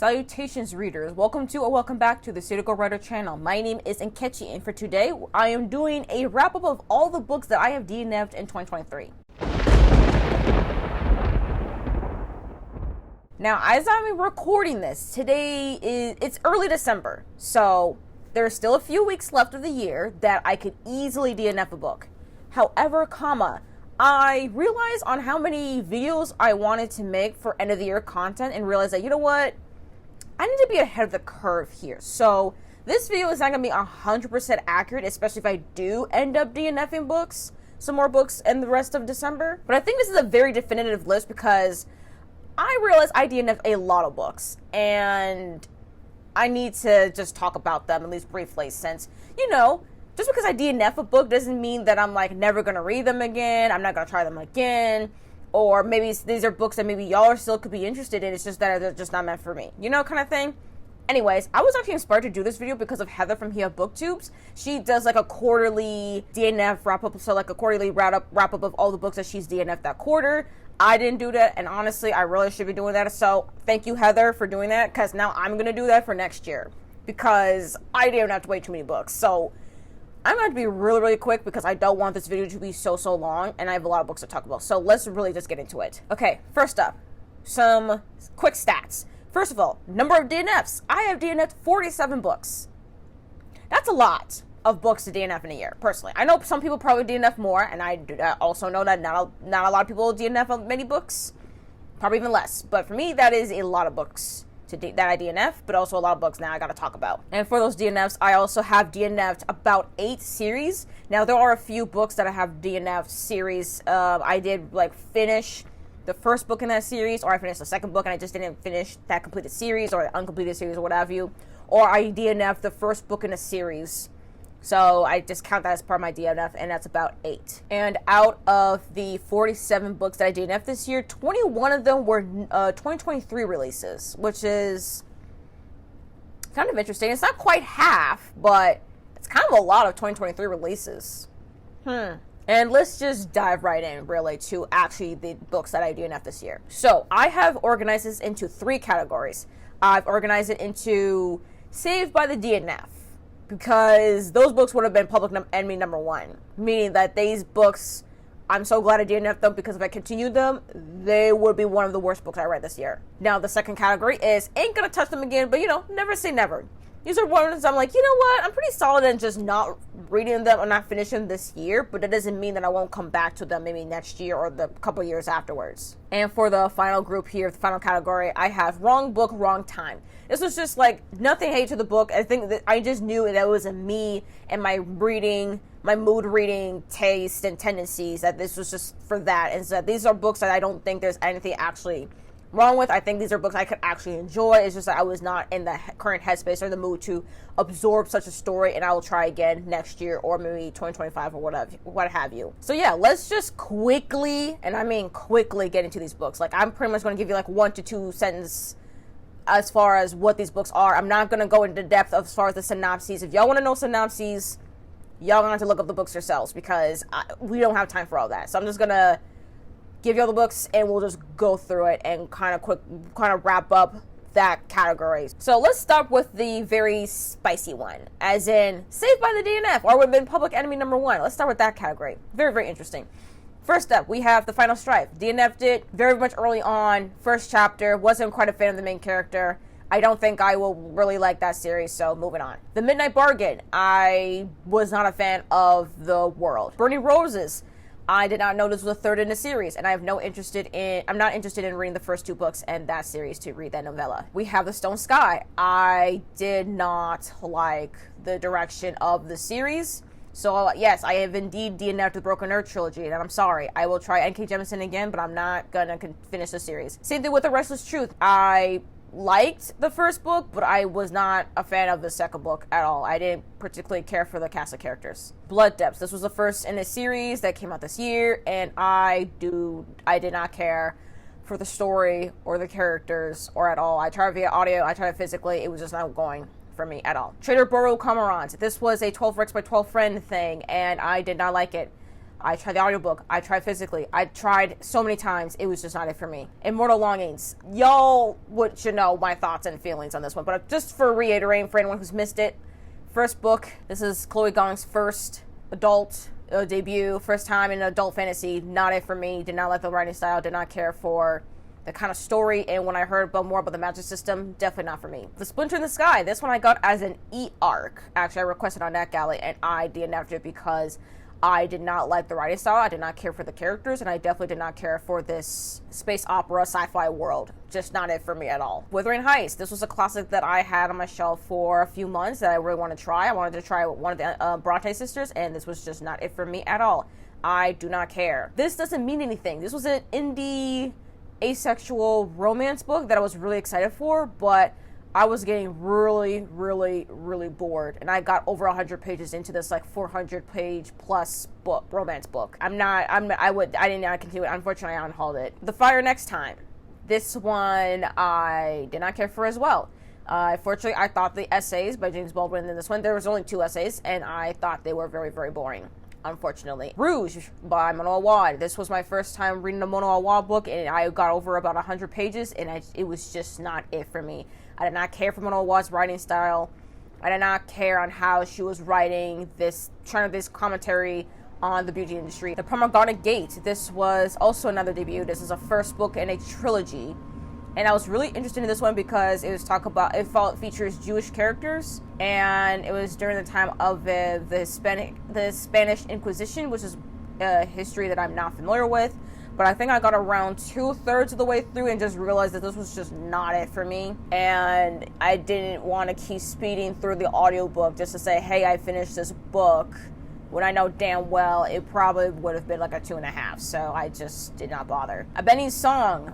Salutations, readers. Welcome to or welcome back to the Critical Writer channel. My name is Nkechi, and for today, I am doing a wrap-up of all the books that I have DNF'd in 2023. Now, as I'm recording this, it's early December, so there's still a few weeks left of the year that I could easily DNF a book. However, I realized on how many videos I wanted to make for end of the year content and realized that, you know what? I need to be ahead of the curve here. So this video is not going to be 100% accurate, especially if I do end up DNFing books, some more books in the rest of December. But I think this is a very definitive list because I realized I DNF'd a lot of books and I need to just talk about them at least briefly since, just because I DNF a book doesn't mean that I'm like never going to read them again. I'm not going to try them again. Or maybe these are books that maybe y'all still could be interested in. It's just that they're just not meant for me. Kind of thing. Anyways, I was actually inspired to do this video because of Heather from Here Booktubes. She does like a quarterly DNF wrap-up. So like a quarterly wrap-up of all the books that she's DNF'd that quarter. I didn't do that. And honestly, I really should be doing that. So thank you, Heather, for doing that. Because now I'm going to do that for next year. Because I didn't have to wait too many books. So I'm going to be really, really quick because I don't want this video to be so long, and I have a lot of books to talk about. So let's really just get into it. Okay, first up, some quick stats. First of all, number of DNFs. I have DNF'd 47 books. That's a lot of books to DNF in a year, personally. I know some people probably DNF more, and I also know that not a lot of people DNF many books, probably even less. But for me, that is a lot of books that I DNF, but also a lot of books now I gotta talk about. And for those DNFs, I also have DNF'd about 8 series. Now, there are a few books that I have DNF'd series. I did finish the first book in that series, or I finished the second book and I just didn't finish that completed series or uncompleted series or what have you. Or I DNF'd the first book in a series. So I just count that as part of my DNF, and that's about 8. And out of the 47 books that I DNF'd this year, 21 of them were 2023 releases, which is kind of interesting. It's not quite half, but it's kind of a lot of 2023 releases. And let's just dive right in, really, to actually the books that I DNF'd this year. So I have organized this into 3 categories. I've organized it into Saved by the DNF, because those books would have been public enemy number 1, meaning that these books, I'm so glad I DNF'd them because if I continued them, they would be one of the worst books I read this year. Now, the second category is, ain't gonna touch them again, but never say never. These are ones I'm like, you know what, I'm pretty solid in just not reading them or not finishing this year, but that doesn't mean that I won't come back to them maybe next year or the couple years afterwards. And for the final group here, the final category, I have Wrong Book, Wrong Time. This was just nothing hate to the book. I think that I just knew that it was me and my mood reading taste and tendencies, that this was just for that. And so that these are books that I don't think there's anything actually wrong with. I think these are books I could actually enjoy. It's just that I was not in the current headspace or the mood to absorb such a story, and I will try again next year or maybe 2025 or what have you. So yeah, let's just quickly, and I mean quickly, get into these books. I'm pretty much going to give you 1 to 2 sentences as far as what these books are. I'm not going to go into depth as far as the synopses. If y'all want to know synopses, y'all gonna have to look up the books yourselves because we don't have time for all that. So I'm just going to give you all the books and we'll just go through it and kind of wrap up that category. So let's start with the very spicy one, as in Saved by the DNF, or would have been public enemy number 1. Let's start with that category. Very, very interesting. First up, we have The Final Strife. DNF'd it very much early on. First chapter, wasn't quite a fan of the main character. I don't think I will really like that series, so moving on. The Midnight Bargain. I was not a fan of the world. Burning Roses. I did not know this was a 3rd in the series, and I'm not interested in reading the first 2 books and that series to read that novella. We have The Stone Sky. I did not like the direction of the series. So yes, I have indeed DNF'd the Broken Earth trilogy, and I'm sorry. I will try N.K. Jemisin again, but I'm not gonna finish the series. Same thing with The Restless Truth. I liked the first book, but I was not a fan of the second book at all. I didn't particularly care for the cast of characters. Blood Depths. This was the first in a series that came out this year, and I did not care for the story or the characters or at all. I tried via audio, I tried physically, it was just not going for me at all. Trader Boro Cormorant. This was a 12 Rex by 12 friend thing, and I did not like it. I tried the audiobook. I tried physically. I tried so many times. It was just not it for me. Immortal Longings. Y'all should know my thoughts and feelings on this one. But just for reiterating, for anyone who's missed it, first book. This is Chloe Gong's first adult debut. First time in adult fantasy. Not it for me. Did not like the writing style. Did not care for the kind of story. And when I heard more about the magic system, definitely not for me. The Splinter in the Sky. This one I got as an e-arc. Actually, I requested on NetGalley and I DNF'd it because I did not like the writing style, I did not care for the characters, and I definitely did not care for this space opera sci-fi world. Just not it for me at all. Wuthering Heights. This was a classic that I had on my shelf for a few months that I really wanted to try. I wanted to try one of the Bronte sisters, and this was just not it for me at all. I do not care. This doesn't mean anything. This was an indie asexual romance book that I was really excited for, but I was getting really, really, really bored, and I got over 100 pages into this 400-page plus book, romance book. I did not continue it. Unfortunately, I unhauled it. The Fire Next Time. This one I did not care for as well. Fortunately, I thought the essays by James Baldwin in this one, there was only 2 essays, and I thought they were very, very boring. Unfortunately. Rouge by Mona Awad. This was my first time reading a Mona Awad book, and I got over about 100 pages, and it was just not it for me. I did not care for Mona Awad's writing style. I did not care on how she was writing this commentary on the beauty industry. The Pomegranate Gate. This was also another debut. This is a first book in a trilogy. And I was really interested in this one because it was features Jewish characters, and it was during the time of the Spanish Inquisition, which is a history that I'm not familiar with. But I think I got around 2/3 of the way through and just realized that this was just not it for me. And I didn't want to keep speeding through the audiobook just to say, hey, I finished this book, when I know damn well it probably would have been a 2.5. So I just did not bother. A Benny's Song,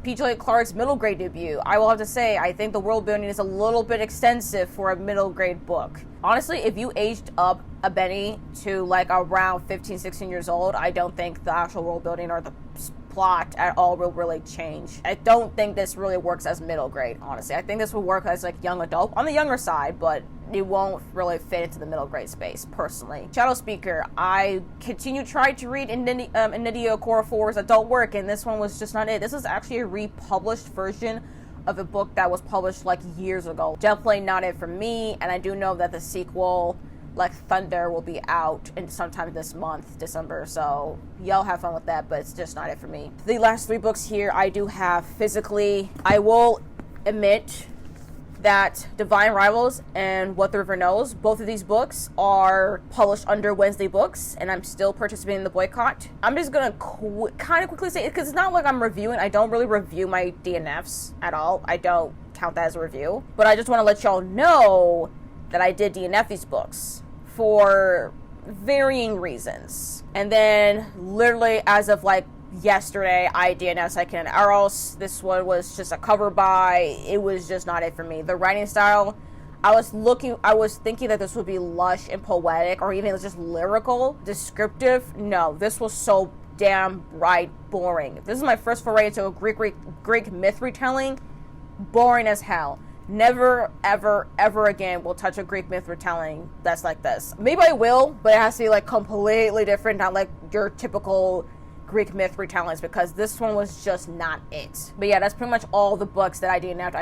P.J. Clark's middle grade debut. I will have to say, I think the world building is a little bit extensive for a middle grade book. Honestly, if you aged up a Benny to around 15, 16 years old, I don't think the actual world building or the plot at all will really change. I don't think this really works as middle grade, honestly. I think this will work as young adult on the younger side, but it won't really fit into the middle grade space, personally. Shadow Speaker. I tried to read Nnedi Okorafor's adult work, and this one was just not it. This is actually a republished version of a book that was published years ago. Definitely not it for me, and I do know that the sequel, Thunder, will be out in sometime this month, December, so y'all have fun with that, but it's just not it for me. The last 3 books here I do have physically. I will admit that Divine Rivals and What the River Knows, both of these books are published under Wednesday Books, and I'm still participating in the boycott. I'm just gonna kind of quickly say it, because it's not like I'm reviewing. I don't really review my DNFs at all. I don't count that as a review, but I just want to let y'all know that I did DNF these books for varying reasons. And then literally as of yesterday, I DNF Second Eros. This one was just a cover buy. It was just not it for me. The writing style, I was thinking that this would be lush and poetic, or even just lyrical, descriptive. No, this was so damn boring. This is my first foray into a Greek myth retelling. Boring as hell. Never, ever, ever again will touch a Greek myth retelling that's like this. Maybe I will, but it has to be completely different, not your typical Greek myth retellings, because this one was just not it. But yeah, that's pretty much all the books that I DNF'd.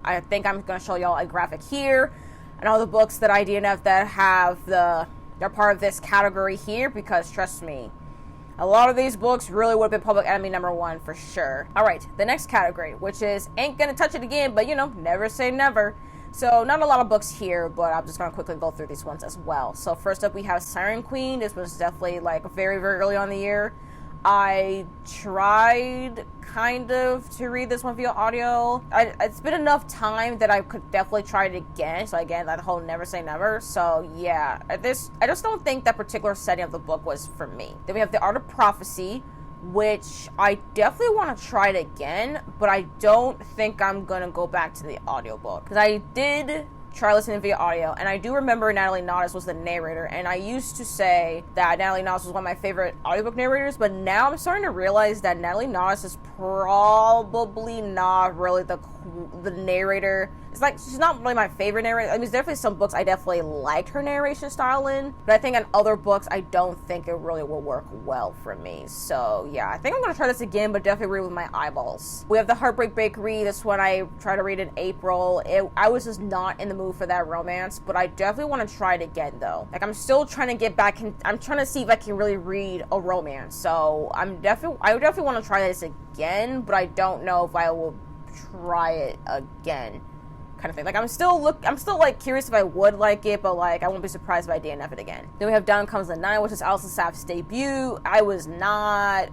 I think I'm going to show y'all a graphic here, and all the books that I DNF'd that they're part of this category here, because trust me, a lot of these books really would have been Public Enemy #1 for sure. Alright, the next category, which is ain't gonna touch it again, but never say never. So not a lot of books here, but I'm just gonna quickly go through these ones as well. So first up we have Siren Queen. This was definitely very, very early on in the year. I tried kind of to read this one via audio. It's been enough time that I could definitely try it again. So again, that whole never say never. So yeah, I just don't think that particular setting of the book was for me. Then we have The Art of Prophecy, which I definitely want to try it again, but I don't think I'm gonna go back to the audiobook, because I did try listening via audio, and I do remember Natalie Naudus was the narrator, and I used to say that Natalie Naudus was one of my favorite audiobook narrators, but now I'm starting to realize that Natalie Naudus is probably not really the the narrator. It's like, she's not really my favorite narrator. I mean, there's definitely some books I definitely liked her narration style in, but I think in other books, I don't think it really will work well for me. So yeah, I think I'm gonna try this again, but definitely read with my eyeballs. We have The Heartbreak Bakery. This one I tried to read in April. I was just not in the mood for that romance, but I definitely want to try it again though. Like, I'm still trying to get back in, I'm trying to see if I can really read a romance. So I definitely want to try this again, but I don't know if I will try it again, kind of thing. Like, I'm still like curious if I would like it, but like I won't be surprised if I DNF it again. Then we have Down Comes the Night, which is Alison Saff's debut. I was not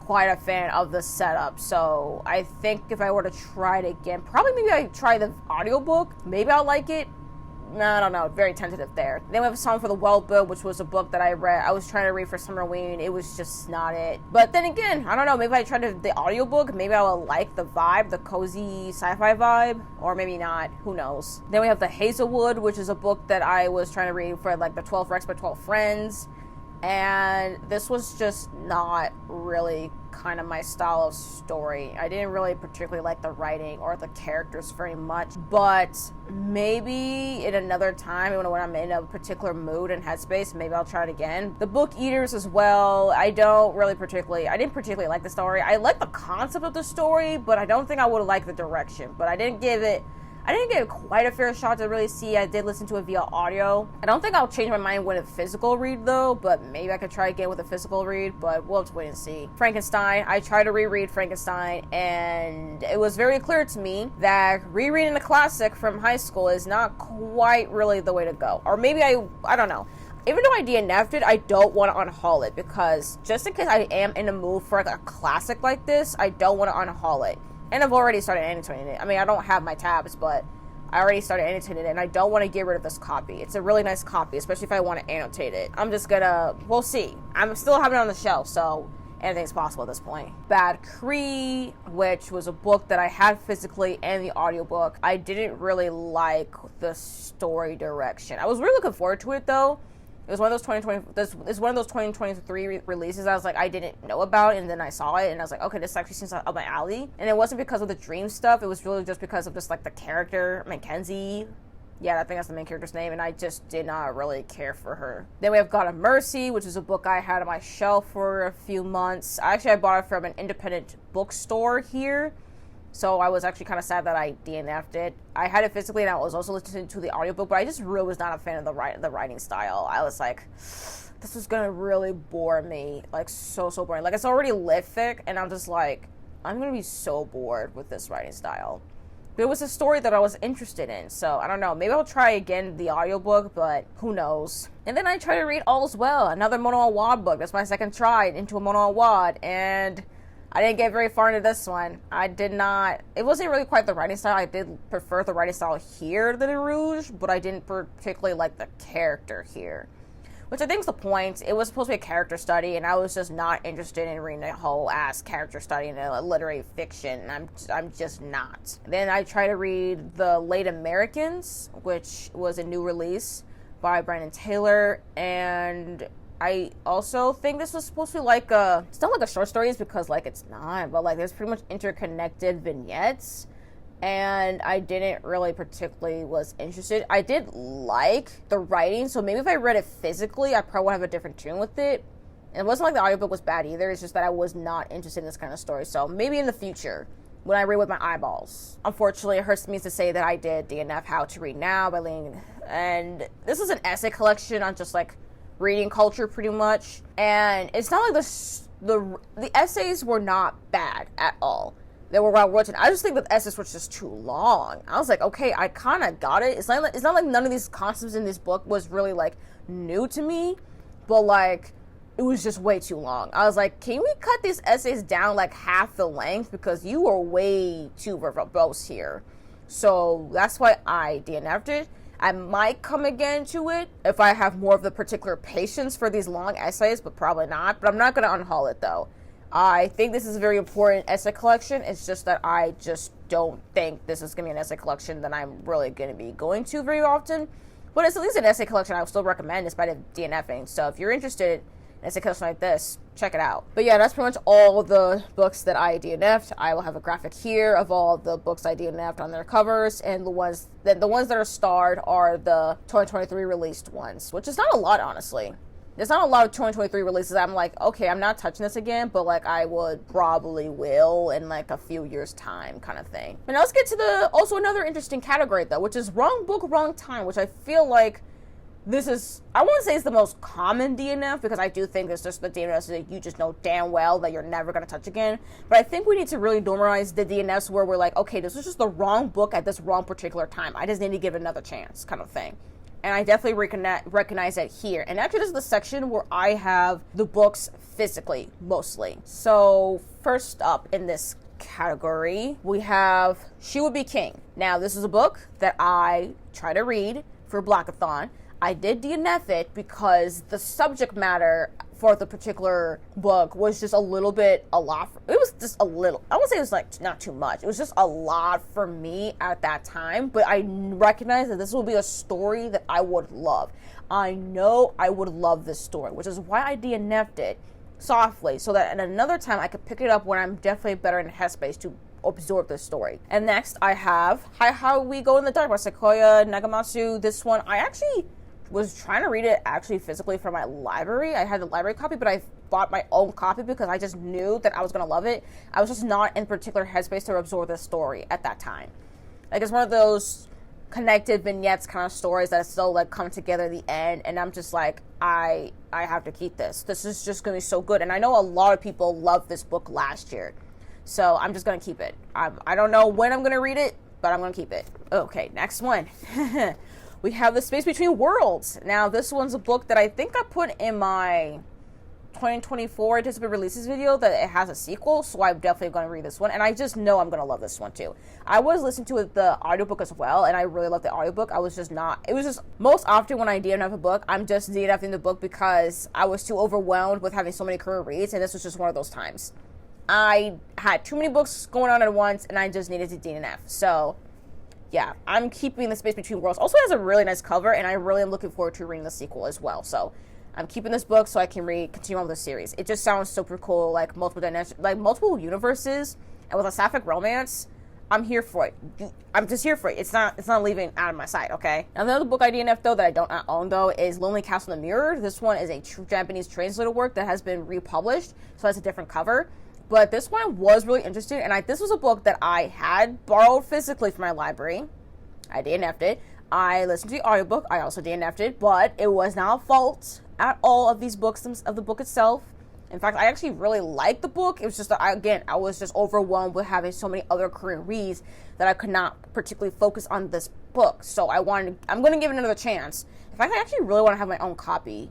quite a fan of the setup, so I think if I were to try it again, probably maybe I try the audiobook. Maybe I'll like it. No, I don't know. Very tentative there. Then we have A Song for the Well-Built, which was a book that I read. I was trying to read for Summerween. It was just not it. But then again, I don't know. Maybe I tried the audiobook. Maybe I will like the vibe, the cozy sci-fi vibe. Or maybe not. Who knows? Then we have The Hazelwood, which is a book that I was trying to read for like the 12 Rex by 12 Friends. And this was just not really kind of my style of story. I didn't really particularly like the writing or the characters very much, but maybe in another time when I'm in a particular mood and headspace, maybe I'll try it again. The Book Eaters as well, I didn't particularly like the story. I like the concept of the story, but I don't think I would have liked the direction. But I didn't give it quite a fair shot to really see. I did listen to it via audio. I don't think I'll change my mind with a physical read though, but maybe I could try again with a physical read, but we'll have to wait and see. Frankenstein, I tried to reread Frankenstein, and it was very clear to me that rereading a classic from high school is not quite really the way to go. Or maybe I don't know. Even though I DNF'd it, I don't want to unhaul it, because just in case I am in a mood for like a classic like this, I don't want to unhaul it. And I've already started annotating it. I mean, I don't have my tabs, but I already started annotating it, and I don't want to get rid of this copy. It's a really nice copy, especially if I want to annotate it. We'll see. I'm still having it on the shelf, so anything's possible at this point. Bad Cree, which was a book that I had physically and the audiobook. I didn't really like the story direction. I was really looking forward to it, though. It was one of those 2023 releases I was like, I didn't know about, and then I saw it, and I was like, okay, this actually seems up my alley. And it wasn't because of the dream stuff. It was really just because of just like the character, Mackenzie. Yeah, I think that's the main character's name, and I just did not really care for her. Then we have God of Mercy, which is a book I had on my shelf for a few months. I bought it from an independent bookstore here. So I was actually kind of sad that I DNF'd it. I had it physically, and I was also listening to the audiobook, but I just really was not a fan of the writing style. I was like, this is going to really bore me. Like, so boring. Like, it's already lit fic, and I'm just like, I'm going to be so bored with this writing style. But it was a story that I was interested in, so I don't know. Maybe I'll try again the audiobook, but who knows. And then I tried to read All's Well, another Mono Awad book. That's my second try into a Mono Awad, and I didn't get very far into this one. It wasn't really quite the writing style. I did prefer the writing style here than in Rouge, but I didn't particularly like the character here. Which I think is the point. It was supposed to be a character study, and I was just not interested in reading a whole ass character study in a literary fiction. I'm just not. Then I tried to read The Late Americans, which was a new release by Brandon Taylor, and I also think this was supposed to be like it's not like a short stories, because like it's not, but like there's pretty much interconnected vignettes, and I didn't really particularly was interested. I did like the writing, so maybe if I read it physically, I probably would have a different tune with it. And it wasn't like the audiobook was bad either, it's just that I was not interested in this kind of story, so maybe in the future, when I read with my eyeballs. Unfortunately, it hurts me to say that I did DNF How to Read Now by Ling, and this is an essay collection on just like reading culture pretty much, and it's not like the essays were not bad at all. They were well written. I just think that the essays were just too long. I was like, okay, I kind of got it. It's not like none of these concepts in this book was really like new to me, but like it was just way too long. I was like, can we cut these essays down like half the length, because you are way too verbose here. So that's why I DNF'd it. I might come again to it if I have more of the particular patience for these long essays, but probably not. But I'm not going to unhaul it, though. I think this is a very important essay collection. It's just that I just don't think this is going to be an essay collection that I'm really going to be going to very often. But it's at least an essay collection I would still recommend despite it DNFing. So if you're interested, and it's a collection like this, check it out. But yeah, that's pretty much all the books that I DNF'd. I will have a graphic here of all the books I DNF'd on their covers, and the ones that are starred are the 2023 released ones, which is not a lot, honestly. There's not a lot of 2023 releases I'm like, okay, I'm not touching this again, but like I would probably will in like a few years time kind of thing. And let's get to also another interesting category though, which is wrong book, wrong time, which I feel like this is, I wouldn't say it's the most common DNF, because I do think it's just the DNFs that you just know damn well that you're never going to touch again. But I think we need to really normalize the DNFs where we're like, okay, this was just the wrong book at this wrong particular time. I just need to give it another chance kind of thing. And I definitely recognize that here. And actually, this is the section where I have the books physically, mostly. So first up in this category, we have She Would Be King. Now, this is a book that I try to read for Blackathon. I did DNF it because the subject matter for the particular book was just a lot. It was just a little, I would say it was like not too much. It was just a lot for me at that time, but I recognize that this will be a story that I would love. I know I would love this story, which is why I DNF'd it softly, so that at another time I could pick it up when I'm definitely better in headspace to absorb this story. And next I have How We Go in the Dark by Sequoia Nagamatsu. This one, I actually was trying to read it actually physically from my library. I had the library copy, but I bought my own copy because I just knew that I was going to love it. I was just not in particular headspace to absorb this story at that time. Like, it's one of those connected vignettes kind of stories that still like come together at the end, and I'm just like, I have to keep this. This is just going to be so good. And I know a lot of people loved this book last year, so I'm just going to keep it. I don't know when I'm going to read it, but I'm going to keep it. Okay, next one. We have The Space Between Worlds. Now, this one's a book that I think I put in my 2024 anticipated releases video that it has a sequel, so I'm definitely going to read this one, and I just know I'm going to love this one too. I was listening to the audiobook as well, and I really loved the audiobook. It was just most often when I DNF a book, I'm just DNFing the book because I was too overwhelmed with having so many current reads, and this was just one of those times. I had too many books going on at once, and I just needed to DNF, so yeah, I'm keeping The Space Between Worlds. Also has a really nice cover, and I really am looking forward to reading the sequel as well. So I'm keeping this book so I can continue on with the series. It just sounds super cool, like multiple universes, and with a sapphic romance. I'm here for it. I'm just here for it. It's not leaving out of my sight, okay? Now, the other book I DNF, though, that I don't own, though, is Lonely Castle in the Mirror. This one is a true Japanese translated work that has been republished, so it's a different cover. But this one was really interesting, and this was a book that I had borrowed physically from my library. I DNF'd it. I listened to the audiobook. I also DNF'd it, but it was not a fault at all of these books, of the book itself. In fact, I actually really liked the book. It was just, I was just overwhelmed with having so many other Korean reads that I could not particularly focus on this book. So I'm going to give it another chance. In fact, I actually really want to have my own copy,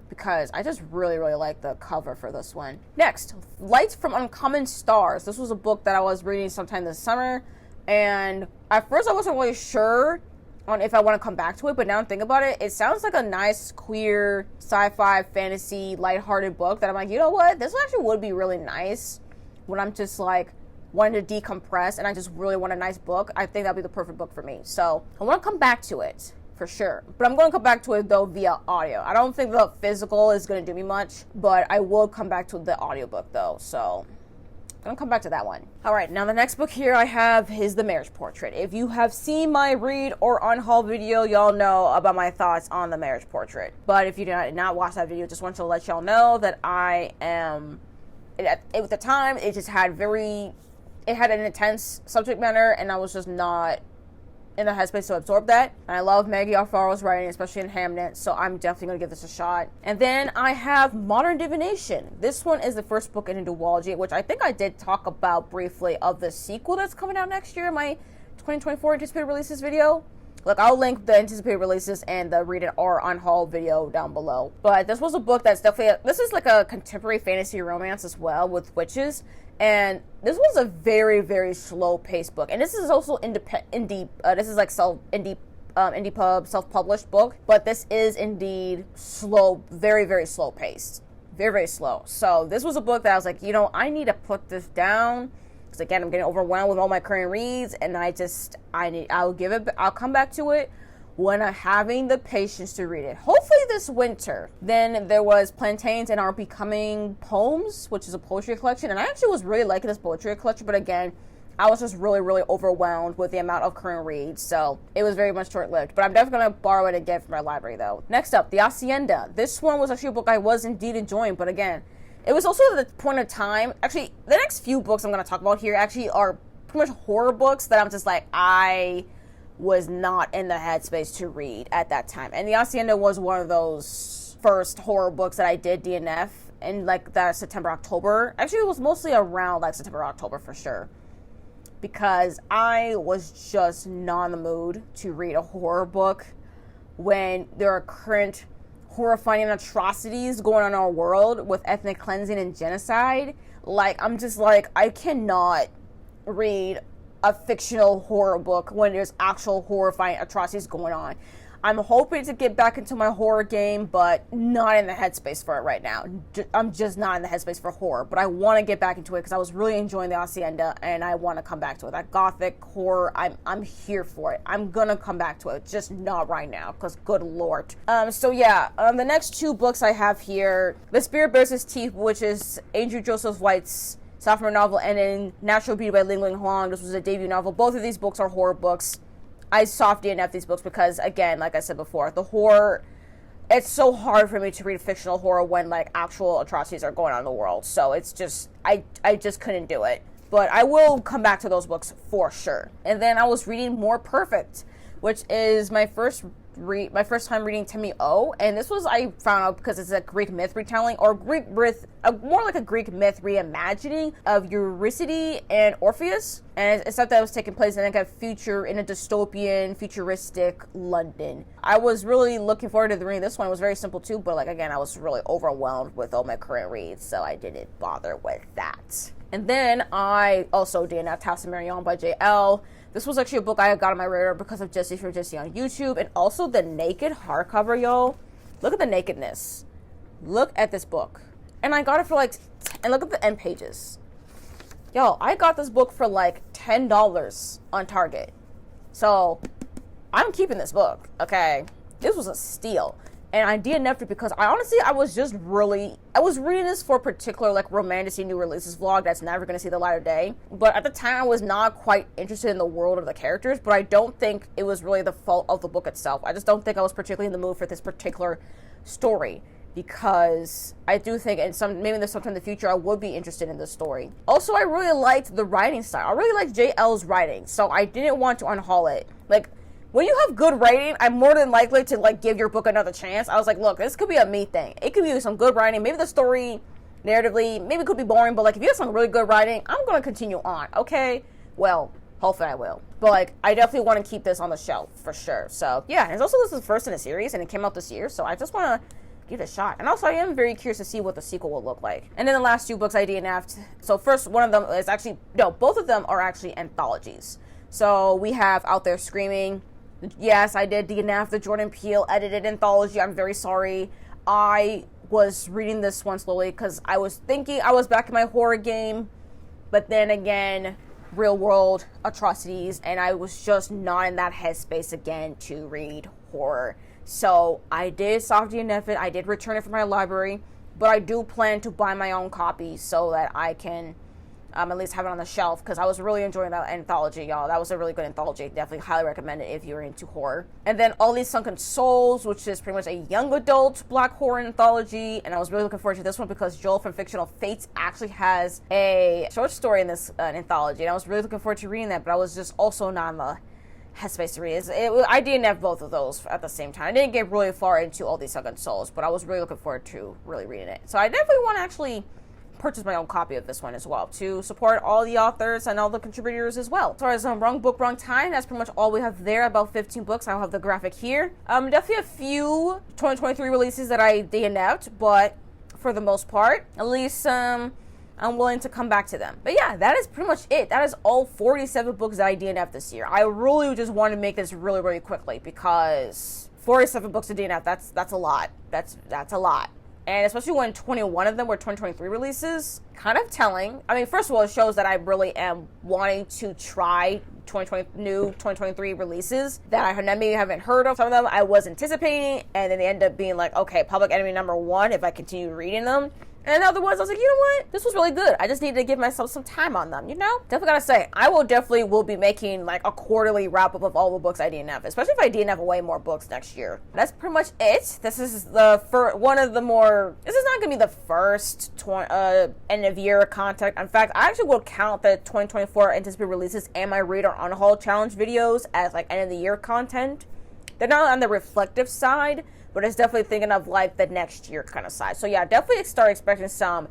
because I just really, really like the cover for this one. Next, Lights from Uncommon Stars. This was a book that I was reading sometime this summer, and at first I wasn't really sure on if I want to come back to it, but now I'm thinking about it, it sounds like a nice, queer, sci-fi, fantasy, lighthearted book that I'm like, you know what? This actually would be really nice when I'm just like wanting to decompress and I just really want a nice book. I think that'd be the perfect book for me. So I want to come back to it, for sure. But I'm going to come back to it, though, via audio. I don't think the physical is going to do me much, but I will come back to the audiobook, though. So I'm going to come back to that one. All right, now the next book here I have is The Marriage Portrait. If you have seen my read or unhaul video, y'all know about my thoughts on The Marriage Portrait. But if you did not watch that video, just want to let y'all know that at the time, it had an intense subject matter, and I was just not in the headspace to absorb that. And I love Maggie Alfaro's writing, especially in Hamnet, so I'm definitely going to give this a shot. And then I have Modern Divination. This one is the first book in a duology, which I think I did talk about briefly of the sequel that's coming out next year in my 2024 anticipated releases video. Look, I'll link the anticipated releases and the read it or unhaul video down below. But this was a book that's definitely, this is like a contemporary fantasy romance as well with witches. And this was a very, very slow-paced book. And this is also indie pub, self-published book. But this is indeed slow, very, very slow-paced. Very, very slow. So this was a book that I was like, I need to put this down. Because again, I'm getting overwhelmed with all my current reads. And I'll come back to it when I'm having the patience to read it. Hopefully this winter. Then there was Plantains and Our Becoming Poems, which is a poetry collection. And I actually was really liking this poetry collection, but again, I was just really, really overwhelmed with the amount of current reads, so it was very much short-lived. But I'm definitely going to borrow it again from my library, though. Next up, The Hacienda. This one was actually a book I was indeed enjoying, but again, it was also the point of time. Actually, the next few books I'm going to talk about here actually are pretty much horror books that I'm just like, I was not in the headspace to read at that time. And The Hacienda was one of those first horror books that I did DNF in like that September, October. Actually, it was mostly around like September, October for sure. Because I was just not in the mood to read a horror book when there are current horrifying atrocities going on in our world with ethnic cleansing and genocide. Like, I'm just like, I cannot read a fictional horror book when there's actual horrifying atrocities going on. I'm hoping to get back into my horror game, but not in the headspace for it right now. I'm just not in the headspace for horror, but I want to get back into it because I was really enjoying The Hacienda, and I want to come back to it. That gothic horror, I'm here for it. I'm gonna come back to it, just not right now, because good lord. The next two books I have here, The Spirit Bears Its Teeth, which is Andrew Joseph White's sophomore novel, and then Natural Beauty by Ling Ling Huang. This was a debut novel. Both of these books are horror books. I soft DNF these books because, again, like I said before, the horror, it's so hard for me to read fictional horror when, like, actual atrocities are going on in the world. So it's just, I just couldn't do it. But I will come back to those books for sure. And then I was reading More Perfect, which is my first time reading Timmy O, and this was, I found out because it's a Greek myth retelling, or more like a Greek myth reimagining of Eurydice and Orpheus, and it's something that was taking place in like a dystopian, futuristic London. I was really looking forward to reading this one. It was very simple too, but like again, I was really overwhelmed with all my current reads, so I didn't bother with that. And then I also DNF'd House of Marion by JL. This was actually a book I got on my radar because of Jesse from Jesse on YouTube, and also the naked hardcover, y'all. Look at the nakedness. Look at this book. And I got it for and look at the end pages. Yo, I got this book for like $10 on Target. So, I'm keeping this book, okay? This was a steal. And I DNF'd it because I was reading this for a particular like romantic new releases vlog that's never going to see the light of day. But at the time I was not quite interested in the world of the characters, but I don't think it was really the fault of the book itself. I just don't think I was particularly in the mood for this particular story, because I do think maybe there's sometime in the future I would be interested in this story. Also, I really liked the writing style. I really liked JL's writing, so I didn't want to unhaul it. Like, when you have good writing, I'm more than likely to like give your book another chance. I was like, look, this could be a me thing. It could be some good writing. Maybe the story, narratively, maybe it could be boring, but like if you have some really good writing, I'm going to continue on, okay? Well, hopefully I will. But like, I definitely want to keep this on the shelf for sure. So yeah, and also this is the first in a series and it came out this year, so I just want to give it a shot. And also I am very curious to see what the sequel will look like. And then the last two books I DNF'd. So first, one of them is actually, no, both of them are actually anthologies. So we have Out There Screaming. Yes, I did DNF the Jordan Peele edited anthology. I'm very sorry. I was reading this one slowly because I was thinking I was back in my horror game, but then again, real world atrocities, and I was just not in that headspace again to read horror. So I did soft DNF it. I did return it from my library, but I do plan to buy my own copy so that I can at least have it on the shelf, because I was really enjoying that anthology, y'all. That was a really good anthology. Definitely highly recommend it if you're into horror. And then All These Sunken Souls, which is pretty much a young adult black horror anthology, and I was really looking forward to this one because Joel from Fictional Fates actually has a short story in this anthology, and I was really looking forward to reading that, but I was just also not in the headspace to read it. I didn't have both of those at the same time. I didn't get really far into All These Sunken Souls, but I was really looking forward to really reading it. So I definitely want to actually purchase my own copy of this one as well to support all the authors and all the contributors as well. As far as Wrong Book, Wrong Time, that's pretty much all we have there, about 15 books. I'll have the graphic here. Definitely a few 2023 releases that I DNF'd, but for the most part, at least I'm willing to come back to them. But yeah, that is pretty much it. That is all 47 books that I DNF'd this year. I really just want to make this really quickly because 47 books to DNF, that's a lot. That's a lot. And especially when 21 of them were 2023 releases, kind of telling. I mean, first of all, it shows that I really am wanting to try 2023 releases that I maybe haven't heard of. Some of them I was anticipating, and then they end up being like, okay, Public Enemy #1 if I continue reading them. And other ones, I was like, you know what? This was really good. I just need to give myself some time on them, you know? Definitely gotta say, I will be making like a quarterly wrap-up of all the books I DNF, especially if I DNF way more books next year. That's pretty much it. This is the this is not gonna be the first end of year content. In fact, I actually will count the 2024 anticipated releases and my Reader on Haul challenge videos as like end of the year content. They're not on the reflective side, but it's definitely thinking of like the next year kind of side. So yeah, definitely start expecting some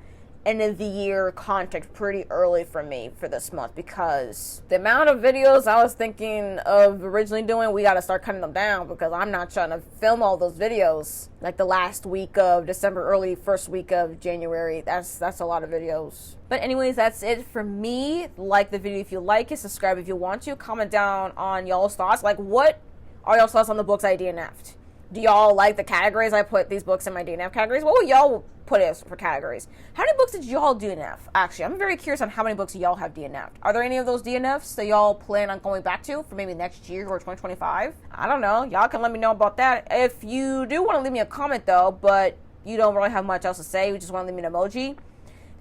end of the year content pretty early for me for this month, because the amount of videos I was thinking of originally doing, we got to start cutting them down, because I'm not trying to film all those videos like the last week of December, early first week of January. That's a lot of videos. But anyways, that's it for me. Like the video if you like it, subscribe if you want to, comment down on y'all's thoughts. Like, what are y'all's thoughts on the books I DNF'd? Do y'all like the categories? I put these books in my DNF categories. What will y'all put as for categories? How many books did y'all DNF? Actually, I'm very curious on how many books y'all have DNF'd. Are there any of those DNFs that y'all plan on going back to for maybe next year or 2025? I don't know. Y'all can let me know about that. If you do want to leave me a comment though, but you don't really have much else to say, you just want to leave me an emoji,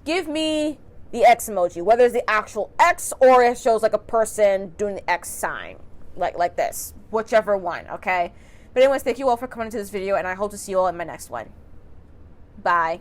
give me the X emoji, whether it's the actual X or it shows like a person doing the X sign, like this, whichever one, okay? But anyways, thank you all for coming to this video, and I hope to see you all in my next one. Bye.